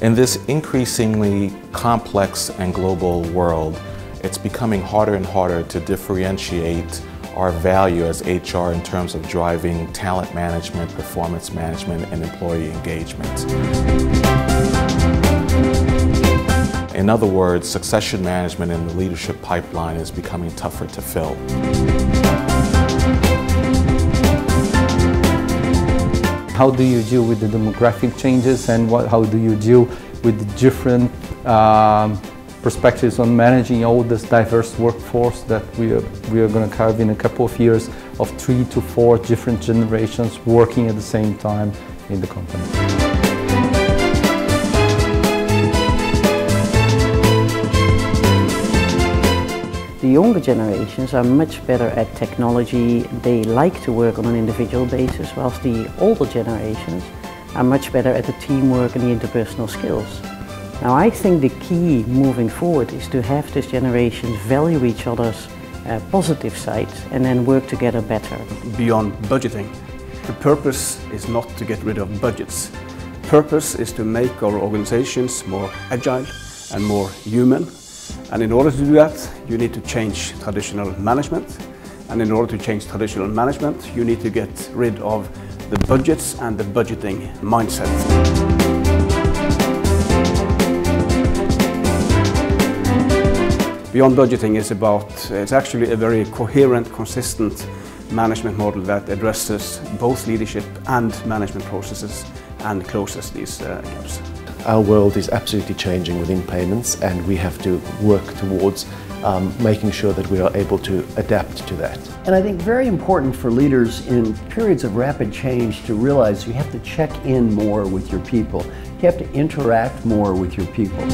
In this increasingly complex and global world, it's becoming harder and harder to differentiate our value as HR in terms of driving talent management, performance management, and employee engagement. In other words, succession management in the leadership pipeline is becoming tougher to fill. How do you deal with the demographic changes, and how do you deal with the different perspectives on managing all this diverse workforce that we are going to have in a couple of years of 3 to 4 different generations working at the same time in the company. The younger generations are much better at technology. They like to work on an individual basis, whilst the older generations are much better at the teamwork and the interpersonal skills. Now, I think the key moving forward is to have these generations value each other's positive sides and then work together better. Beyond budgeting, the purpose is not to get rid of budgets. Purpose is to make our organizations more agile and more human. And in order to do that, you need to change traditional management. And in order to change traditional management, you need to get rid of the budgets and the budgeting mindset. Beyond budgeting is it's actually a very coherent, consistent management model that addresses both leadership and management processes and closes these gaps. Our world is absolutely changing within payments, and we have to work towards making sure that we are able to adapt to that. And I think very important for leaders in periods of rapid change to realize you have to check in more with your people. You have to interact more with your people.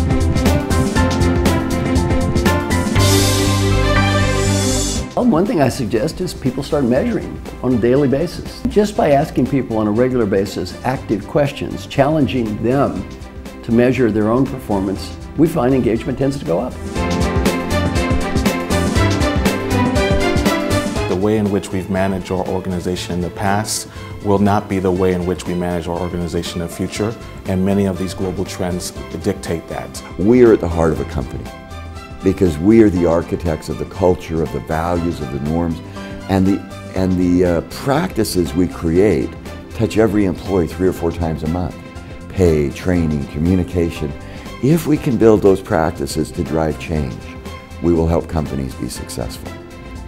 Well, one thing I suggest is people start measuring on a daily basis. Just by asking people on a regular basis active questions, challenging them to measure their own performance, we find engagement tends to go up. The way in which we've managed our organization in the past will not be the way in which we manage our organization in the future, and many of these global trends dictate that. We are at the heart of a company because we are the architects of the culture, of the values, of the norms, and the practices we create touch every employee 3 or 4 times a month. Pay, training, communication. If we can build those practices to drive change, we will help companies be successful.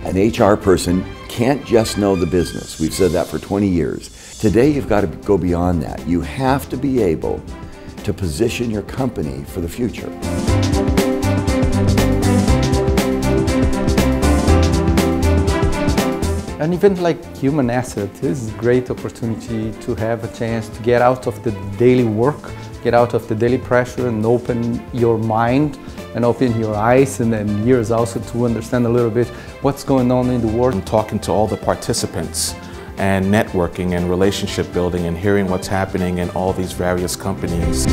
An HR person can't just know the business. We've said that for 20 years. Today you've got to go beyond that. You have to be able to position your company for the future. An event like Human Asset is a great opportunity to have a chance to get out of the daily work, get out of the daily pressure, and open your mind and open your eyes and ears also to understand a little bit what's going on in the world. I'm talking to all the participants and networking and relationship building and hearing what's happening in all these various companies.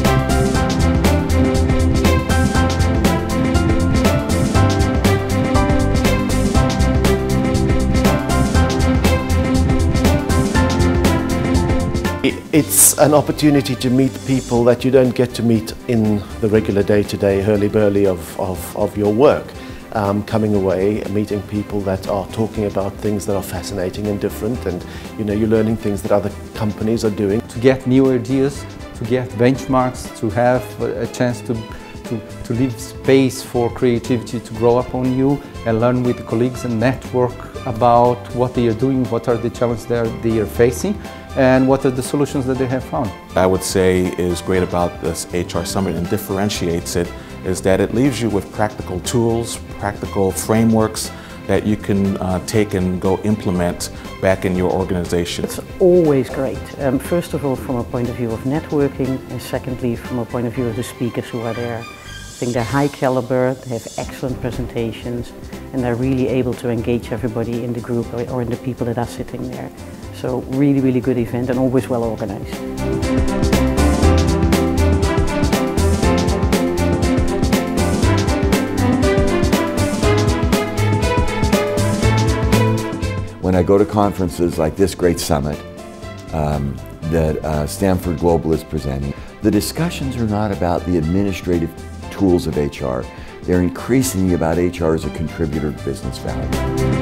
It's an opportunity to meet people that you don't get to meet in the regular day-to-day hurly-burly of your work. Coming away and meeting people that are talking about things that are fascinating and different, and you're learning things that other companies are doing. To get new ideas, to get benchmarks, to have a chance to leave space for creativity to grow up on you and learn with the colleagues and network about what they are doing, what are the challenges they are facing, and what are the solutions that they have found. I would say is great about this HR Summit and differentiates it is that it leaves you with practical tools, practical frameworks that you can take and go implement back in your organization. It's always great. First of all, from a point of view of networking, and secondly, from a point of view of the speakers who are there. I think they're high caliber, they have excellent presentations, and they're really able to engage everybody in the group or in the people that are sitting there. So really, really good event and always well organized. When I go to conferences like this great summit that Stanford Global is presenting, The discussions are not about the administrative tools of HR. They're increasingly about HR as a contributor to business value.